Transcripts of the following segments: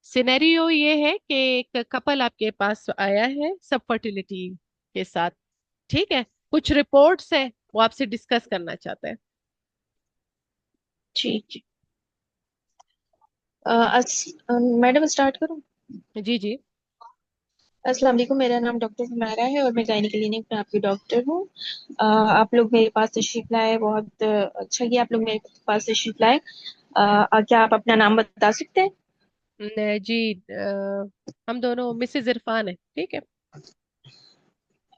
Scenario ये है कि एक कपल आपके पास आया है सब फर्टिलिटी के साथ। ठीक है, कुछ रिपोर्ट्स है, वो आपसे डिस्कस करना चाहते हैं। ठीक है। मैडम स्टार्ट करूं? जी जी। अस्सलाम वालेकुम, मेरा नाम डॉक्टर हुमैरा है और मैं गायनी क्लिनिक में आपकी डॉक्टर हूँ। आप लोग मेरे पास तशरीफ लाए, बहुत अच्छा किया आप लोग मेरे पास तशरीफ लाए। क्या आप अपना नाम बता सकते हैं? जी, हम दोनों मिसेज इरफान है, ठीक है।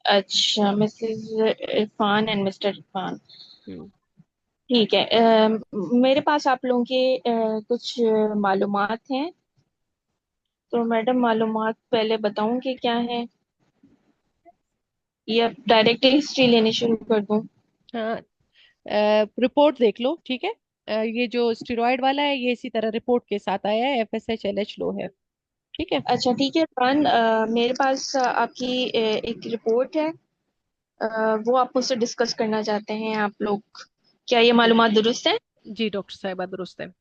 अच्छा, Mrs Irfan and Mr Irfan. Hmm. ठीक है। मेरे पास आप लोगों के कुछ मालूमात हैं। तो मैडम, मालूमात पहले बताऊं कि क्या है, या डायरेक्ट हिस्ट्री लेनी शुरू कर दूं? हाँ, रिपोर्ट देख लो, ठीक है। ये जो स्टेरॉइड वाला है, ये इसी तरह रिपोर्ट के साथ आया है, FSH LH लो है। ठीक है। अच्छा ठीक है इरफान, मेरे पास आपकी एक रिपोर्ट है। अ, वो आप मुझसे डिस्कस करना चाहते हैं आप लोग। क्या ये जी मालूमात दुरुस्त है? जी, डॉक्टर साहिबा दुरुस्त है।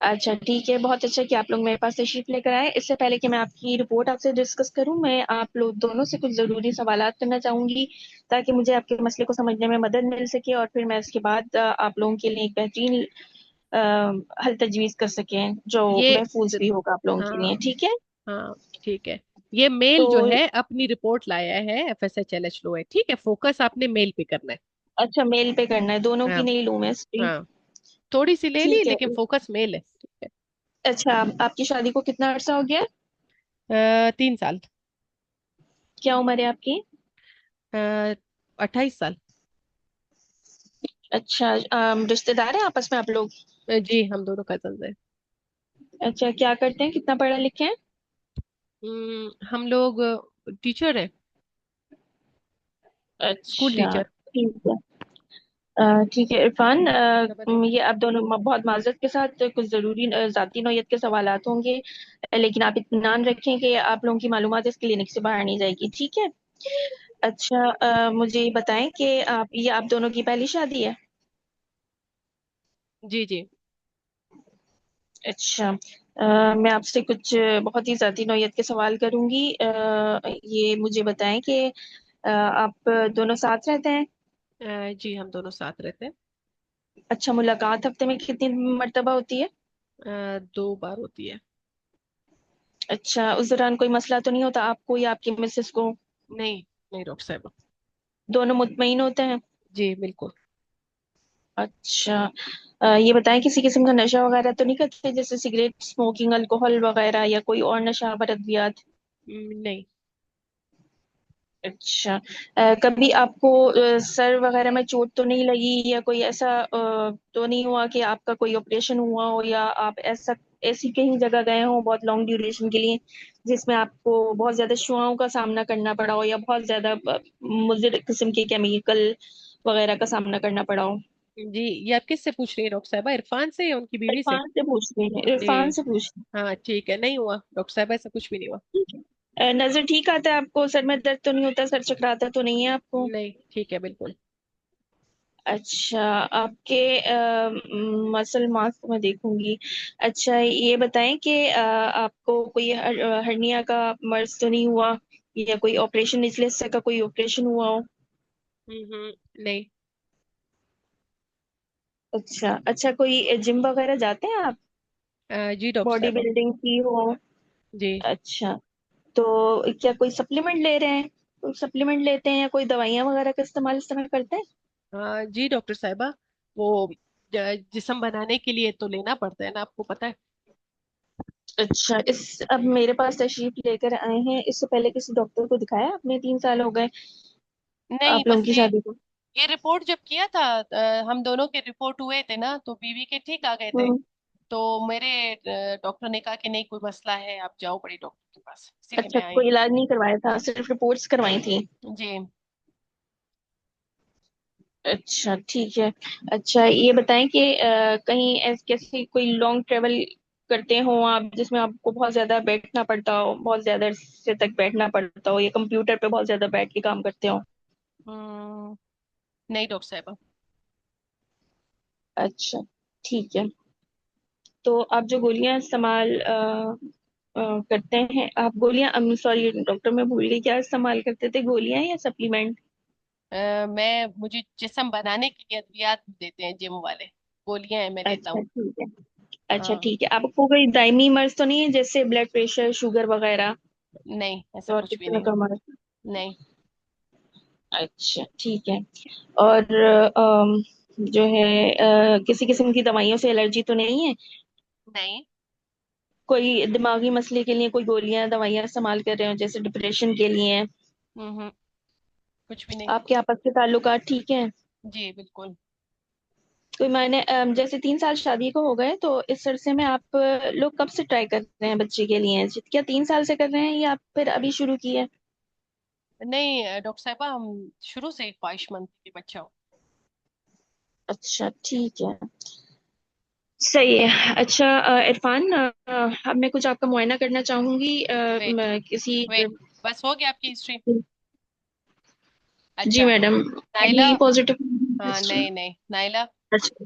अच्छा ठीक है, बहुत अच्छा कि आप लोग मेरे पास तशरीफ लेकर आए। इससे पहले कि मैं आपकी रिपोर्ट आपसे डिस्कस करूं, मैं आप लोग दोनों से कुछ ज़रूरी सवालात करना चाहूंगी, ताकि मुझे आपके मसले को समझने में मदद मिल सके, और फिर मैं इसके बाद आप लोगों के लिए एक बेहतरीन हल तजवीज़ कर सकें, जो ये महफूज भी होगा आप लोगों के लिए। हाँ ठीक है? हाँ, ठीक है। ये मेल तो जो है अपनी रिपोर्ट लाया है, FSH LH लो है, ठीक है। फोकस आपने मेल पे करना है। अच्छा, मेल पे करना है, दोनों की हाँ नहीं लूँ मैं हिस्ट्री? हाँ, थोड़ी सी ले ली ठीक है। लेकिन फोकस मेल है, ठीक अच्छा, आपकी शादी को कितना अरसा हो गया? है। 3 साल। क्या उम्र है आपकी? 28 साल। अच्छा, रिश्तेदार हैं आपस में आप लोग? जी, हम दोनों कजन हैं। अच्छा, क्या करते हैं, कितना पढ़े लिखे हैं? हम लोग टीचर है, स्कूल अच्छा टीचर। ठीक है। ठीक है इरफान, खबर ये आप दोनों बहुत माजरत के साथ कुछ ज़रूरी ज़ाती नौयत के सवालात होंगे, लेकिन आप इत्मीनान रखें कि आप लोगों की मालूमात इस क्लिनिक से बाहर नहीं जाएगी, ठीक है? अच्छा, मुझे ये बताएं कि आप दोनों की पहली शादी है? जी जी। अच्छा। मैं आपसे कुछ बहुत ही ज़ाती नौयत के सवाल करूंगी। ये मुझे बताएं कि आप दोनों साथ रहते हैं? जी, हम दोनों साथ रहते हैं। अच्छा, मुलाकात हफ्ते में कितनी मर्तबा होती है? 2 बार होती है। अच्छा, उस दौरान कोई मसला तो नहीं होता आपको या आपकी मिसेस को? नहीं नहीं, डॉक्टर साहब। दोनों मुतमईन होते हैं? जी बिल्कुल। अच्छा। ये बताएं, किसी किस्म का नशा वगैरह तो नहीं करते, जैसे सिगरेट स्मोकिंग, अल्कोहल वगैरह, या कोई और नशा बरद्वियात? नहीं। अच्छा। कभी आपको सर वगैरह में चोट तो नहीं लगी, या कोई ऐसा तो नहीं हुआ कि आपका कोई ऑपरेशन हुआ हो, या आप ऐसी कहीं जगह गए हो बहुत लॉन्ग ड्यूरेशन के लिए, जिसमें आपको बहुत ज्यादा शुआओं का सामना करना पड़ा हो, या बहुत ज्यादा मुज़िर किस्म के केमिकल वगैरह का सामना करना पड़ा हो? जी, ये आप किससे पूछ रही हैं डॉक्टर साहबा, इरफान से या उनकी बीवी से? इरफान से पूछ रहे हैं, इरफान जी से पूछ रहे हाँ, ठीक है, नहीं हुआ डॉक्टर साहबा, ऐसा कुछ भी नहीं हुआ। हैं। नजर ठीक आता है आपको? सर में दर्द तो नहीं होता? सर चकराता तो नहीं है आपको? नहीं, ठीक है बिल्कुल। अच्छा, आपके मसल मास को मैं देखूंगी। अच्छा, ये बताएं कि आपको कोई हर्निया का मर्ज तो नहीं हुआ, या कोई ऑपरेशन निचले हिस्से का कोई ऑपरेशन हुआ हो? नहीं। अच्छा अच्छा, कोई जिम वगैरह जाते हैं आप? जी डॉक्टर बॉडी साहबा। बिल्डिंग की हो? जी। अच्छा। तो क्या कोई सप्लीमेंट ले रहे हैं? कोई सप्लीमेंट लेते हैं, या कोई दवाइयाँ वगैरह का इस्तेमाल इस तरह करते हैं? जी डॉक्टर साहबा, वो जिस्म बनाने के लिए तो लेना पड़ता है ना, आपको पता है। अच्छा, इस अब मेरे पास तशरीफ लेकर आए हैं, इससे पहले किसी डॉक्टर को दिखाया आपने? 3 साल हो गए नहीं, आप लोगों बस की ये शादी को। ये रिपोर्ट जब किया था, हम दोनों के रिपोर्ट हुए थे ना, तो बीवी के ठीक आ गए थे। हम्म। तो मेरे डॉक्टर ने कहा कि नहीं, कोई मसला है, आप जाओ बड़ी डॉक्टर के पास, इसीलिए अच्छा, मैं आई। कोई इलाज नहीं करवाया था, सिर्फ रिपोर्ट्स करवाई थी? जी। अच्छा ठीक है। अच्छा, ये बताएं कि कहीं कैसी कोई लॉन्ग ट्रेवल करते हो आप, जिसमें आपको बहुत ज्यादा बैठना पड़ता हो, बहुत ज्यादा अरसे तक बैठना पड़ता हो, या कंप्यूटर पे बहुत ज्यादा बैठ के काम करते हो? हम्म, नहीं डॉक्टर साहब। अच्छा ठीक है। तो आप जो गोलियां इस्तेमाल करते हैं आप गोलियां, सॉरी डॉक्टर, मैं भूल गई, क्या इस्तेमाल करते थे, गोलियां या सप्लीमेंट? मुझे जिस्म बनाने के लिए अद्वियात देते हैं जिम वाले, गोलियां हैं मैं लेता अच्छा हूँ। ठीक है। अच्छा हाँ। ठीक है, आपको कोई दायमी मर्ज तो नहीं है, जैसे ब्लड प्रेशर, शुगर वगैरह, नहीं, ऐसा और कुछ इस भी तरह नहीं। का मर्ज? नहीं। अच्छा ठीक है। और जो है किसी किस्म की दवाइयों से एलर्जी तो नहीं है? नहीं। कोई दिमागी मसले के लिए कोई गोलियां दवाइयां इस्तेमाल कर रहे हो, जैसे डिप्रेशन के लिए? हम्म। कुछ भी नहीं। आपके आपस के ताल्लुकात ठीक हैं? जी बिल्कुल। कोई मैंने जैसे 3 साल शादी को हो गए, तो इस अरसे में आप लोग कब से ट्राई कर रहे हैं बच्चे के लिए? क्या 3 साल से कर रहे हैं या फिर अभी शुरू की है? नहीं डॉक्टर साहबा, हम शुरू से ही ख्वाहिशमंद थे कि बच्चा हो। अच्छा ठीक है। सही है। अच्छा इरफान, अब मैं कुछ आपका मुआयना करना चाहूंगी, वेट, किसी वेट, बस हो गया आपकी हिस्ट्री? जी अच्छा। मैडम। नाइला। एनी पॉजिटिव हाँ, हिस्ट्री? नहीं नहीं नाइला। अच्छा।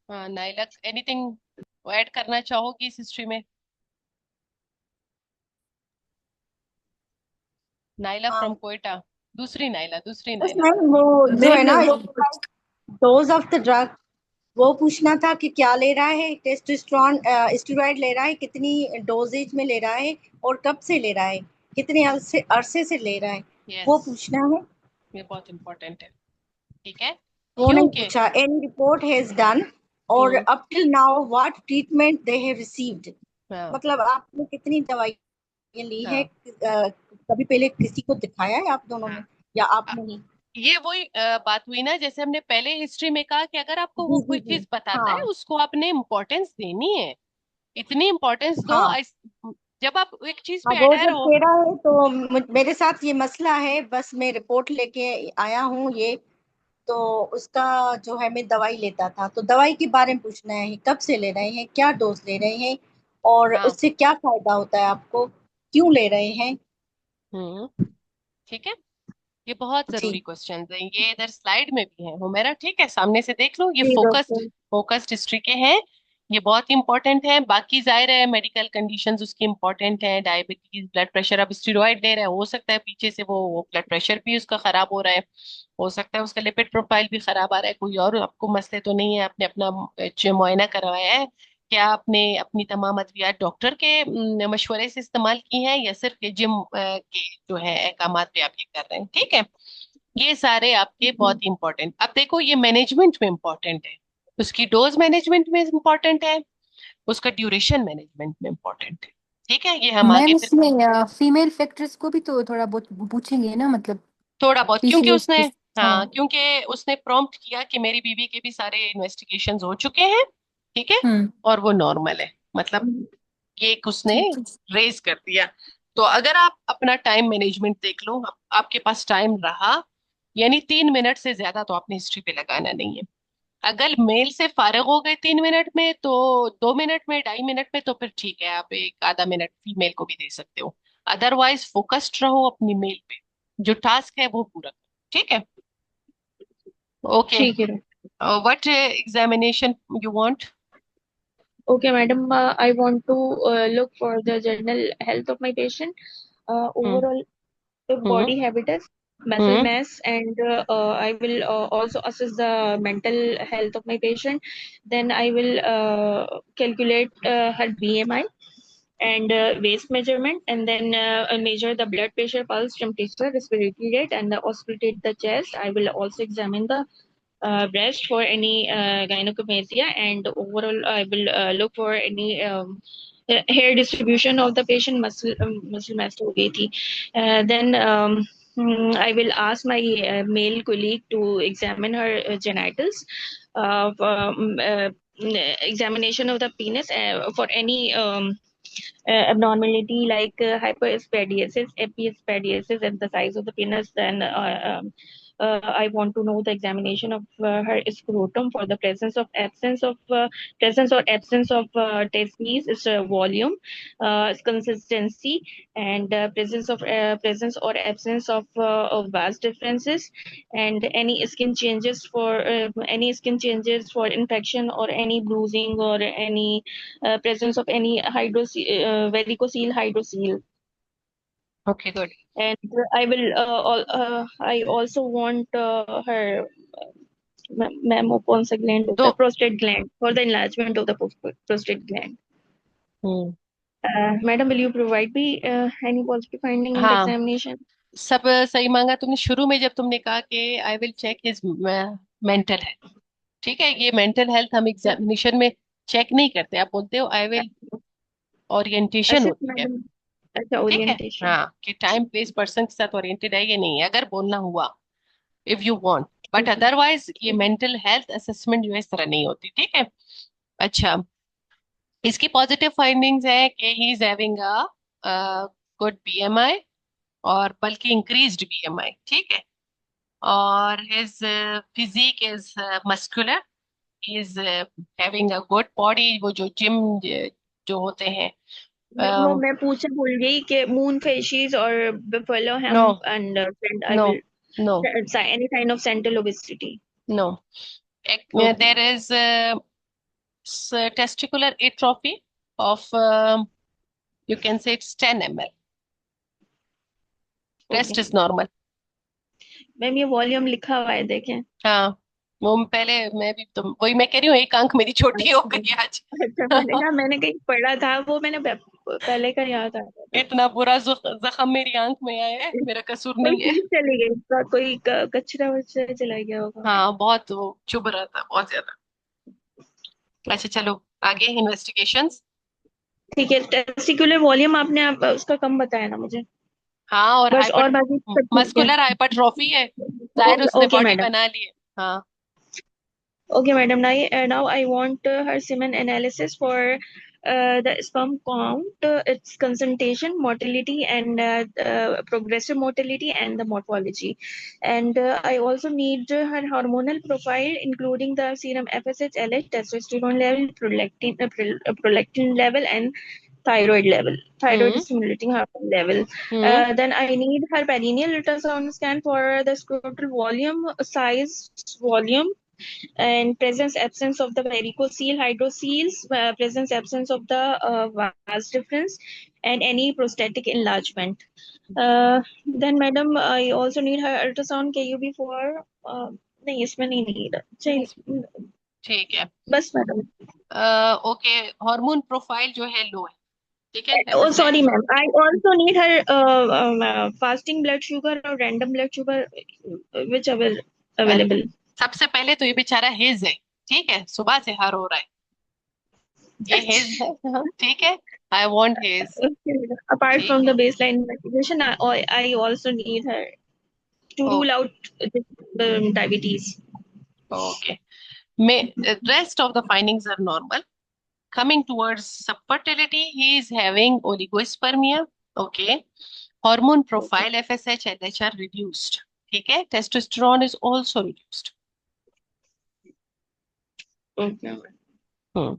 हाँ नाइला, एनीथिंग ऐड करना चाहोगी इस हिस्ट्री में? नाइला फ्रॉम हाँ, कोयटा। दूसरी नाइला, दूसरी बस नाइला। मैम वो जो है ना, डोज ऑफ द ड्रग, वो पूछना था कि क्या ले रहा है, टेस्टोस्टेरोन स्टेरॉइड ले रहा है, कितनी डोजेज में ले रहा है, और कब से ले रहा है, कितने अरसे अरसे से ले रहा है, यस, वो पूछना है। ये बहुत इंपॉर्टेंट है। ठीक है। वो नहीं क्योंकि पूछा एनी रिपोर्ट हैज डन, और hmm. Up till now what treatment they have received. हाँ। मतलब आपने कितनी दवाइयाँ ली है, हाँ। कभी पहले किसी को दिखाया है आप दोनों हाँ। में, या अ, आपने ही? ये वही बात हुई ना, जैसे हमने पहले हिस्ट्री में कहा कि अगर आपको वो जी जी कोई जी। चीज बताता है हाँ उसको आपने इम्पोर्टेंस देनी है। इतनी इम्पोर्टेंस दो हाँ। जब आप एक चीज पे अब वो अडेयर जब हो। कह रहा है तो मेरे साथ ये मसला है, बस मैं रिपोर्ट लेके आया हूँ ये, तो उसका जो है, मैं दवाई लेता था, तो दवाई के बारे में पूछना है, कब से ले रहे हैं, क्या डोज ले रहे हैं, और हाँ। उससे क्या फायदा होता है आपको, क्यों ले रहे हैं? हम्म। ठीक है। ये बहुत जी जरूरी क्वेश्चंस हैं, ये इधर स्लाइड में भी है वो मेरा, ठीक है, सामने से देख लो, ये जी फोकस्ड डॉक्टर। फोकस्ड हिस्ट्री के हैं। ये बहुत इंपॉर्टेंट है, बाकी जाहिर है मेडिकल कंडीशंस उसकी इंपॉर्टेंट है, डायबिटीज, ब्लड प्रेशर, अब स्टेरॉइड ले रहा है, हो सकता है पीछे से वो ब्लड प्रेशर भी उसका खराब हो रहा है, हो सकता है उसका लिपिड प्रोफाइल भी खराब आ रहा है, कोई और आपको मसले तो नहीं है, आपने अपना मुआयना करवाया है? क्या आपने अपनी तमाम अद्वियात डॉक्टर के मशवरे से इस्तेमाल की हैं, या सिर्फ ये जिम के जो है अहकामात पे आप ये कर रहे हैं? ठीक है। ये सारे आपके बहुत ही इंपॉर्टेंट, अब देखो ये मैनेजमेंट में इंपॉर्टेंट है, उसकी डोज मैनेजमेंट में इंपॉर्टेंट है, उसका ड्यूरेशन मैनेजमेंट में इंपॉर्टेंट है। ठीक है, ये हम आगे मैम फिर इसमें फीमेल फैक्टर्स को भी तो थोड़ा बहुत पूछेंगे ना, मतलब थोड़ा बहुत, क्योंकि पीसीओएस उसने, के। हाँ हाँ। क्योंकि उसने प्रॉम्प्ट किया कि मेरी बीवी के भी सारे इन्वेस्टिगेशंस हो चुके हैं, ठीक है, हम्म। और वो नॉर्मल है, मतलब ये एक उसने ठीक है। रेज कर दिया। तो अगर आप अपना टाइम मैनेजमेंट देख लो, आपके पास टाइम रहा, यानी 3 मिनट से ज्यादा तो आपने हिस्ट्री पे लगाना नहीं है। अगर मेल से फारिग हो गए 3 मिनट में, तो 2 मिनट में, 2.5 मिनट में, तो फिर ठीक है, आप एक आधा मिनट फीमेल को भी दे सकते हो। अदरवाइज फोकस्ड रहो अपनी मेल पे, जो टास्क है वो पूरा करो, ठीक है? ओके। ठीक है। What examination you want? Okay, madam. I want to look for the general health of my patient, hmm. overall hmm. body habitus, muscle hmm. mass, and I will also assess the mental health of my patient. Then I will calculate her BMI and waist measurement, and then measure the blood pressure, pulse, temperature, respiratory rate, and auscultate the chest. I will also examine the breast for any gynecomastia, and overall I will look for any hair distribution of the patient, muscle mass हो गई थी. Then I will ask my male colleague to examine her genitals, examination of the penis for any abnormality like hyperspadiasis, epispadiasis, and the size of the penis, then I want to know the examination of her scrotum for the presence or absence of testes, its volume, its consistency, and presence or absence of vas differences, and any skin changes for infection or any bruising or any presence of any varicocele hydrocele. Okay, good. And I also want her mammopons gland, the दो. prostate gland, for the enlargement of the prostate gland. Hmm. Madam, will you provide me any positive finding in the हाँ, examination? सब सही मांगा तुमने शुरू में जब तुमने कहा कि I will check his mental health. ठीक है, ये मेंटल हेल्थ हम एग्जामिनेशन में चेक नहीं करते, आप बोलते हो आई विल, ओरिएंटेशन अच्छा होती है। मैडम, अच्छा ठीक है, ओरिएंटेशन। हाँ, कि टाइम प्लेस पर्सन के साथ ओरिएंटेड है ये नहीं है, अगर बोलना हुआ, if you want, but otherwise ये मेंटल हेल्थ असेसमेंट जो है इस तरह नहीं होती। ठीक है। अच्छा, इसकी पॉजिटिव फाइंडिंग्स है कि he is having a good BMI, और बल्कि इंक्रीज्ड बीएमआई। ठीक है, और his physique is muscular, is having a good body, वो जो जिम जो होते हैं। वो मैं पूछा भूल गई कि मून फेशिस और buffalo no, hump and friend I know, will no, any kind of central obesity. No, Okay. There is testicular atrophy of you can say it's 10 ml, rest Okay. is normal. Ma'am ये volume लिखा हुआ है देखें। हाँ, वो पहले मैं भी तो वही मैं कह रही हूँ, एक आंख मेरी छोटी हो अच्छा गई आज। अच्छा, मैंने कहा मैंने कहीं पढ़ा था, वो मैंने पहले का याद आ रहा था। इतना बुरा जख्म मेरी आंख में आया है, मेरा कसूर कोई नहीं है। चीज चली गई, कोई कचरा वचरा चला गया होगा। हाँ, बहुत वो चुभ रहा था बहुत ज्यादा। अच्छा चलो, आगे इन्वेस्टिगेशंस। ठीक है, टेस्टिकुलर वॉल्यूम आपने आप उसका कम बताया ना मुझे, हाँ, और बस हाइपर और बाकी सब ठीक है। मस्कुलर हाइपरट्रॉफी है, जाहिर उसने ओके बॉडी मैडम, बना ली है। हाँ। okay madam, now I want her semen analysis for the sperm count, its concentration, motility, and progressive motility, and the morphology. And I also need her hormonal profile, including the serum FSH, LH, testosterone level, prolactin level, and thyroid hmm. stimulating hormone level. Hmm. Then I need her perineal ultrasound scan for the scrotal volume, size, volume, and presence absence of the varicocele hydroceles, presence absence of the vas difference, and any prostatic enlargement. Then madam, I also need her ultrasound KUB for नहीं इसमें नहीं need चाहिए, ठीक है। बस madam. Okay, hormone profile जो है लो है। ठीक है, Oh FSH. sorry ma'am, I also need her fasting blood sugar or random blood sugar, whichever available. सबसे पहले तो ये बेचारा हेज है। ठीक है, सुबह से हर हो रहा है, ये हेज है। हाँ, ठीक है, I want hedge. Okay, apart ठीक from है। the baseline investigation, I also need her to oh, rule out the diabetes. Okay, में rest of the findings are normal. Coming towards subfertility, he is having oligospermia. Okay. Hormone profile FSH, LH are reduced. ठीक है, testosterone is also reduced. Okay. Hmm.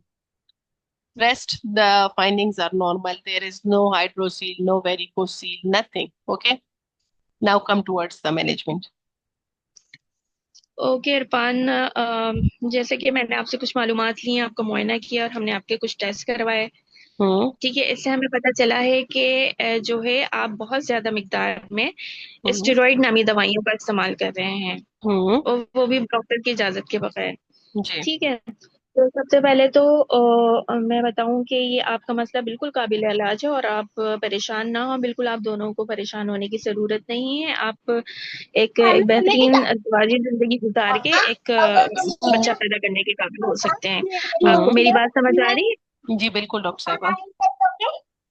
Rest, the findings are normal. There is no hydrocele, no varicocele, nothing. Okay. Now come towards the management. Okay Irfan, जैसे कि मैंने आपसे कुछ मालूमात ली हैं, आपका मुआयना किया और हमने आपके कुछ टेस्ट करवाए। हम्म. ठीक है, इससे हमें पता चला है कि जो है आप बहुत ज्यादा मिकदार में हम्म. स्टेरॉइड नामी दवाइयों का इस्तेमाल कर रहे हैं, हम्म. और वो भी डॉक्टर की इजाजत के बगैर। जी. ठीक है, तो सबसे पहले तो मैं बताऊं कि ये आपका मसला बिल्कुल काबिल इलाज है, और आप परेशान ना हो, बिल्कुल आप दोनों को परेशान होने की जरूरत नहीं है। आप एक बेहतरीन वाजी जिंदगी गुजार के एक बच्चा पैदा करने के काबिल हो सकते हैं। आपको मेरी बात समझ आ रही है? जी बिल्कुल डॉक्टर साहब।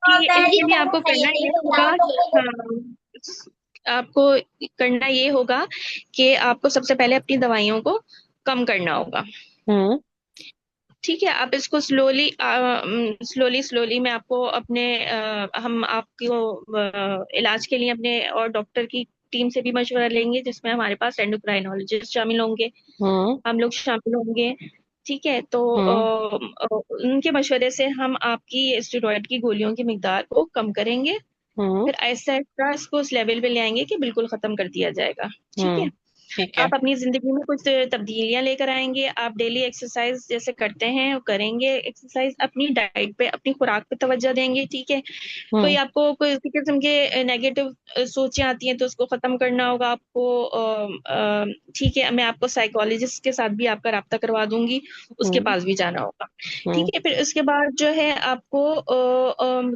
कि इसके लिए आपको करना ये होगा, आपको करना ये होगा कि आपको सबसे पहले अपनी दवाइयों को कम करना होगा। हम्म. ठीक है, आप इसको स्लोली स्लोली मैं आपको अपने हम आपको इलाज के लिए अपने और डॉक्टर की टीम से भी मशवरा लेंगे, जिसमें हमारे पास एंडोक्राइनोलॉजिस्ट शामिल होंगे, हम्म। हम लोग शामिल होंगे। ठीक है, तो हम्म। उनके मशवरे से हम आपकी स्टेरॉइड की गोलियों की मिकदार को कम करेंगे, हम्म। फिर आहिस्ता आहिस्ता इसको उस लेवल पे ले आएंगे कि बिल्कुल खत्म कर दिया जाएगा। ठीक है, ठीक है। आप अपनी जिंदगी में कुछ तब्दीलियां लेकर आएंगे। आप डेली एक्सरसाइज जैसे करते हैं वो करेंगे, एक्सरसाइज, अपनी डाइट पे, अपनी खुराक पे तवज्जो देंगे। ठीक है, कोई हम्म। आपको कोई किसी किस्म के नेगेटिव सोचें आती हैं तो उसको खत्म करना होगा आपको। ठीक है, मैं आपको साइकोलॉजिस्ट के साथ भी आपका राब्ता करवा दूंगी, उसके हम्म। पास भी जाना होगा। ठीक हम्म। है, फिर उसके बाद जो है आपको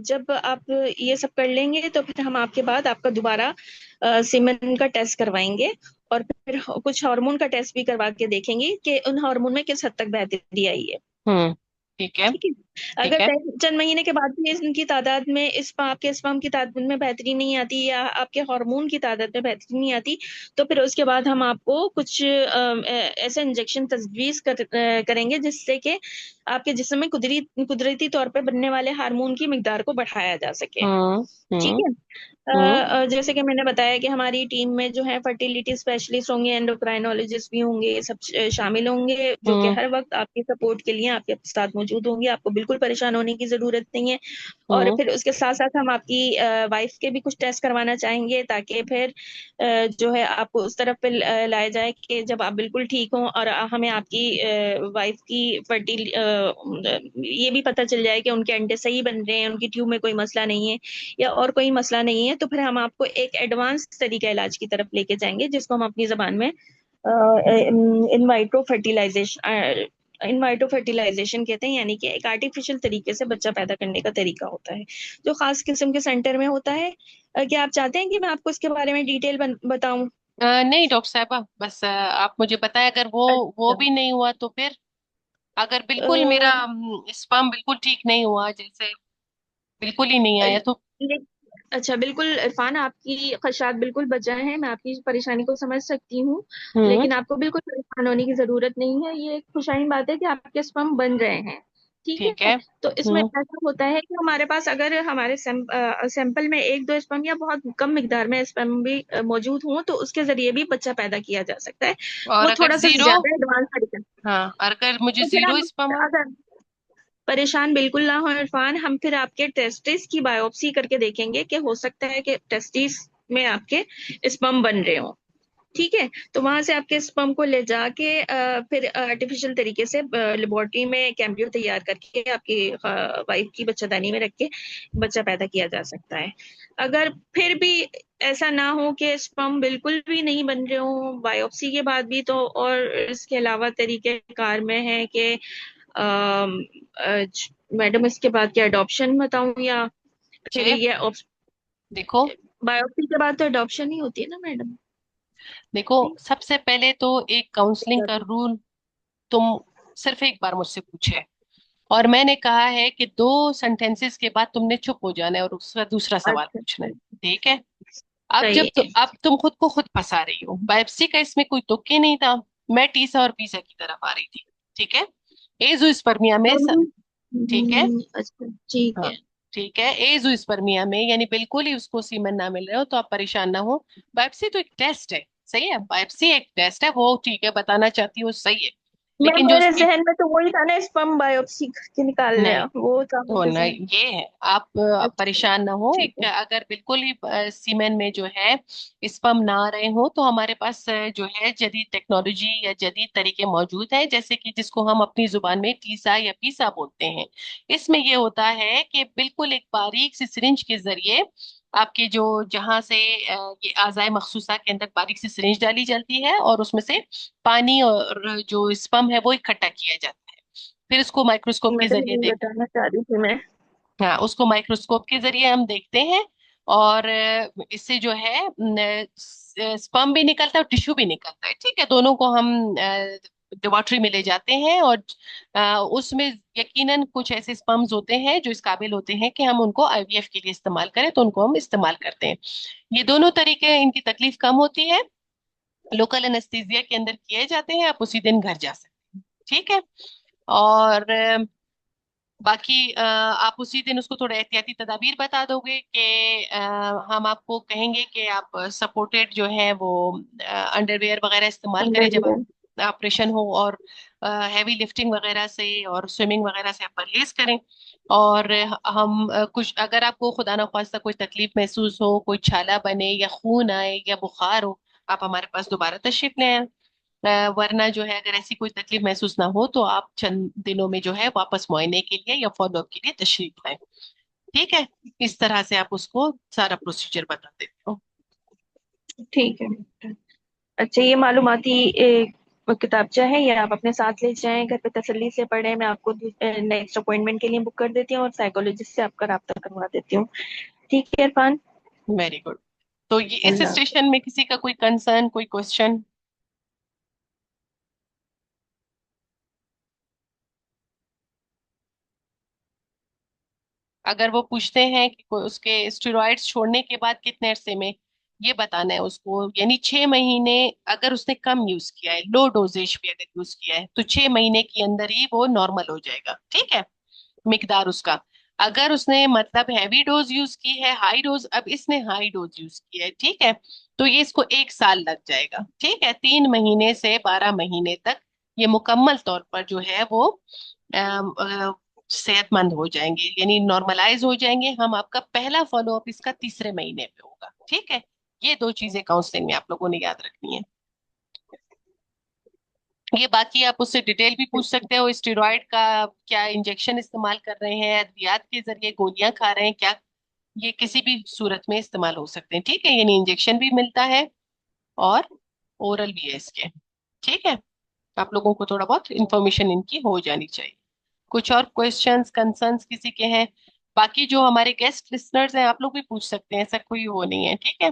जब आप ये सब कर लेंगे तो फिर हम आपके बाद आपका दोबारा सीमेन का टेस्ट करवाएंगे, और फिर कुछ हार्मोन का टेस्ट भी करवा के देखेंगे कि उन हार्मोन में किस हद तक बेहतरी आई है। हम्म। ठीक है। ठीक है, ठीक अगर है। चंद महीने के बाद भी इनकी तादाद में आपके स्पर्म की तादाद में बेहतरी नहीं आती, या आपके हार्मोन की तादाद में बेहतरी नहीं आती, तो फिर उसके बाद हम आपको कुछ ऐसे इंजेक्शन तजवीज करेंगे जिससे कि आपके जिस्म में कुदरती तौर पर बनने वाले हार्मोन की मिकदार को बढ़ाया जा सके। हम्म। ठीक हम्म। है, हम्म। जैसे कि मैंने बताया कि हमारी टीम में जो है फर्टिलिटी स्पेशलिस्ट होंगे, एंडोक्राइनोलॉजिस्ट भी होंगे, ये सब शामिल होंगे, जो कि हम्म। हर वक्त आपकी सपोर्ट के लिए आपके साथ मौजूद होंगे। आपको बिल्कुल परेशान होने की जरूरत नहीं है। और हम्म। फिर उसके साथ साथ हम आपकी वाइफ के भी कुछ टेस्ट करवाना चाहेंगे, ताकि फिर जो है आपको उस तरफ पे लाया जाए कि जब आप बिल्कुल ठीक हों और हमें आपकी वाइफ की फर्टिल ये भी पता चल जाए कि उनके अंडे सही बन रहे हैं, उनकी ट्यूब में कोई मसला नहीं है या और कोई मसला नहीं है, तो फिर हम आपको एक एडवांस तरीका इलाज की तरफ लेके जाएंगे, जिसको हम अपनी जबान में इन वाइट्रो फर्टिलाइजेशन कहते हैं। यानी कि एक आर्टिफिशियल तरीके से बच्चा पैदा करने का तरीका होता है, जो खास किस्म के सेंटर में होता है। क्या आप चाहते हैं कि मैं आपको इसके बारे में डिटेल बताऊं? नहीं डॉक्टर साहबा, बस आप मुझे बताएं, अगर वो अच्छा, भी नहीं हुआ तो फिर, अगर अ, बिल्कुल मेरा स्पर्म बिल्कुल ठीक नहीं हुआ, जैसे बिल्कुल ही नहीं आया तो? ले- अच्छा, बिल्कुल इरफान, आपकी खदशात बिल्कुल बचा है, मैं आपकी परेशानी को समझ सकती हूँ, हम्म। लेकिन आपको बिल्कुल परेशान होने की जरूरत नहीं है। ये एक खुशहाली बात है कि आपके स्पर्म बन रहे हैं। ठीक ठीक है, है। तो इसमें ऐसा होता है कि हमारे पास अगर हमारे सैंपल में एक दो स्पर्म या बहुत कम मिकदार में स्पर्म भी मौजूद हों, तो उसके जरिए भी बच्चा पैदा किया जा सकता है। और वो अगर थोड़ा सा जीरो? ज्यादा एडवांस तरीका। हाँ, और अगर मुझे तो फिर जीरो हम, स्पर्म है? अगर परेशान बिल्कुल ना हो इरफान, हम फिर आपके टेस्टिस की बायोप्सी करके देखेंगे कि हो सकता है कि टेस्टिस में आपके स्पर्म बन रहे हो। ठीक है, तो वहां से आपके स्पर्म को ले जाके फिर आर्टिफिशियल तरीके से लेबोरेटरी में एक एम्ब्रियो तैयार करके आपकी वाइफ की बच्चादानी में रख के बच्चा पैदा किया जा सकता है। अगर फिर भी ऐसा ना हो कि स्पर्म बिल्कुल भी नहीं बन रहे हो बायोप्सी के बाद भी, तो और इसके अलावा तरीके कार में है कि मैडम इसके बाद क्या अडॉप्शन बताऊं, या फिर छः। ये देखो। बायोप्सी के बाद तो अडॉप्शन ही होती है ना मैडम? देखो, सबसे पहले तो एक काउंसलिंग का रूल तुम सिर्फ एक बार मुझसे पूछे, और मैंने कहा है कि 2 सेंटेंसेस के बाद तुमने चुप हो जाना है और उसका दूसरा सवाल अच्छा, पूछना है। ठीक है? सही है। अब तुम खुद को खुद फंसा रही हो, बायोप्सी का इसमें कोई तुक ही नहीं था। मैं टीसा और पीसा की तरफ आ रही थी। ठीक है? एजोस्पर्मिया में ठीक है। अच्छा, ठीक हाँ। है। ठीक है, एजोस्पर्मिया में यानी बिल्कुल ही उसको सीमन ना मिल रहे हो तो आप परेशान ना हो। बायोप्सी तो एक टेस्ट है, सही है, बायोप्सी एक टेस्ट है, वो ठीक है, बताना चाहती हो, सही है। मैं लेकिन जो मेरे उसकी जहन में तो वही था ना, स्पर्म बायोप्सी करके निकाल नहीं, लिया, वो था तो मेरे नहीं, जहन। ये है, आप अच्छा, परेशान ना हो। ठीक एक है। अगर बिल्कुल ही सीमेन में जो है स्पर्म ना आ रहे हो, तो हमारे पास जो है जदीद टेक्नोलॉजी या जदीद तरीके मौजूद है, जैसे कि जिसको हम अपनी जुबान में टीसा या पीसा बोलते हैं। इसमें ये होता है कि बिल्कुल एक बारीक सी सिरिंज के जरिए आपके जो जहां से ये आज़ाए मखसूसा के अंदर बारीक सी सिरिंज डाली जाती है, और उसमें से पानी और जो स्पर्म है वो इकट्ठा किया जाता है। फिर इसको माइक्रोस्कोप के मैडम जरिए यही देख बताना चाह रही थी मैं। हाँ, उसको माइक्रोस्कोप के जरिए हम देखते हैं, और इससे जो है स्पर्म भी निकलता है और टिश्यू भी निकलता है। ठीक है, दोनों को हम लेबोरेटरी में ले जाते हैं, और उसमें यकीनन कुछ ऐसे स्पर्म्स होते हैं जो इस काबिल होते हैं कि हम उनको आईवीएफ के लिए इस्तेमाल करें, तो उनको हम इस्तेमाल करते हैं। ये दोनों तरीके, इनकी तकलीफ कम होती है, लोकल एनेस्थीसिया के अंदर किए जाते हैं, आप उसी दिन घर जा सकते हैं। ठीक है? और बाकी आप उसी दिन उसको थोड़ा एहतियाती तदाबीर बता दोगे कि हम आपको कहेंगे कि आप सपोर्टेड जो है वो अंडरवेयर वगैरह इस्तेमाल करें जब अंडरवियर। ऑपरेशन हो, और हैवी लिफ्टिंग वगैरह से और स्विमिंग वगैरह से आप परहेज करें। और हम कुछ, अगर आपको खुदा ना खास्ता कोई तकलीफ महसूस हो, कोई छाला बने या खून आए या बुखार हो, आप हमारे पास दोबारा तशरीफ ले आए। वरना जो है अगर ऐसी कोई तकलीफ महसूस ना हो तो आप चंद दिनों में जो है वापस मुआयने के लिए या फॉलोअप के लिए तशरीफ लाएं। ठीक है, इस तरह से आप उसको सारा प्रोसीजर बता देते हो। ठीक है। अच्छा, ये मालूमाती एक किताबचा है, ये आप अपने साथ ले जाएं, घर पे तसल्ली से पढ़ें। मैं आपको नेक्स्ट अपॉइंटमेंट के लिए बुक कर देती हूँ और साइकोलॉजिस्ट से आपका राब्ता करवा देती हूँ। ठीक है इरफान। Very good. तो ये इस अल्लाह। स्टेशन में किसी का कोई कंसर्न, कोई क्वेश्चन? अगर वो पूछते हैं कि उसके स्टेरॉइड्स छोड़ने के बाद कितने अरसे में, ये बताना है उसको। यानी 6 महीने अगर उसने कम यूज किया है, लो डोजेज पे अगर यूज किया है, तो 6 महीने के अंदर ही वो नॉर्मल हो जाएगा। ठीक है, मिकदार उसका। अगर उसने मतलब हैवी डोज यूज की है, हाई डोज, अब इसने हाई डोज यूज किया है, ठीक है, तो ये इसको 1 साल लग जाएगा। ठीक है, 3 महीने से 12 महीने तक ये मुकम्मल तौर पर जो है वो सेहतमंद हो जाएंगे, यानी नॉर्मलाइज हो जाएंगे। हम आपका पहला फॉलोअप इसका तीसरे महीने पे होगा। ठीक है, ये दो चीजें काउंसलिंग में आप लोगों ने याद रखनी है। ये बाकी आप उससे डिटेल भी पूछ सकते हो, स्टेरॉइड का क्या इंजेक्शन इस्तेमाल कर रहे हैं, अद्वियात के जरिए गोलियां खा रहे हैं क्या, ये किसी भी सूरत में इस्तेमाल हो सकते हैं। ठीक है, यानी इंजेक्शन भी मिलता है और ओरल भी है इसके। ठीक है, आप लोगों को थोड़ा बहुत इंफॉर्मेशन इनकी हो जानी चाहिए। कुछ और क्वेश्चंस कंसर्न्स किसी के हैं? बाकी जो हमारे गेस्ट लिसनर्स हैं, आप लोग भी पूछ सकते हैं, ऐसा कोई वो नहीं है। ठीक है।